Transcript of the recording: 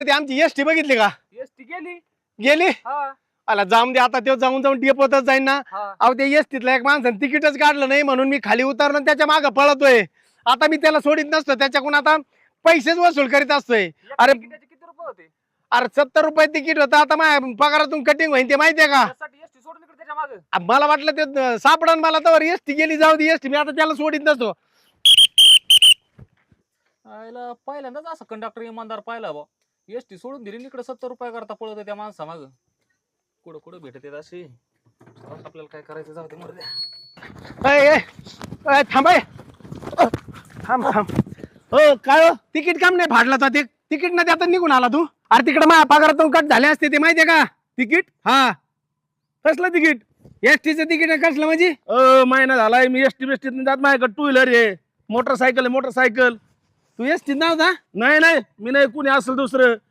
ते आमची एसटी बघितली का? एसटी गेली. गेली. हा आला जाऊन दे आता, तो जाऊन जाऊन डेपोतच जाईन ना. हा अहो ते एसटीतला एक माणसानं तिकीटच काढलं नाही म्हणून मी खाली उतरलो आणि त्याच्या मागे पळतोय. आता मी त्याला सोडित नसतो, त्याच्याकडून आता पैसेच वसूल करीत असतोय. एका अरे तिकिटाचे किती रुपये होते? अरे 70 रुपये तिकीट होतं. आता माझ्या पगारातून कटिंग होईन ते माहितीये का? त्यासाठी एसटी सोडून इकडे त्याच्या मागे. मला वाटलं ते सापडन मला, तर एसटी गेली जाऊ दे एसटी, मी आता त्याला सोडित नसतो. आयला पहिल्यांदाच असं कंडक्टर इमानदार पाहिला बा. एसटी सोडून दिली इकडे 70 रुपये करता पळत त्या माणसा माग. कुठं कुठं भेटत येत अशी. आपल्याला काय करायचं जाऊ दे मरू द्या. ए थांब ए. थांब थांब. हो काय हो? तिकीट काम नाही फाडला तर ते तिकीट ना त्यात निघून आला तू? अरे तिकडे माझ्या पगारातून कट झाले असते ते माहितीये का? तिकीट हा कसलं तिकीट? एसटीचं तिकीट आहे कसलं म्हणजे? महिना झालाय मी एसटी बेस्टीत जात. माझ्याकडे टू व्हीलर आहे, मोटरसायकल आहे, मोटरसायकल. तू एसटीत नव्हता? नाही नाही, मी नाही, कुणी असेल दुसरं.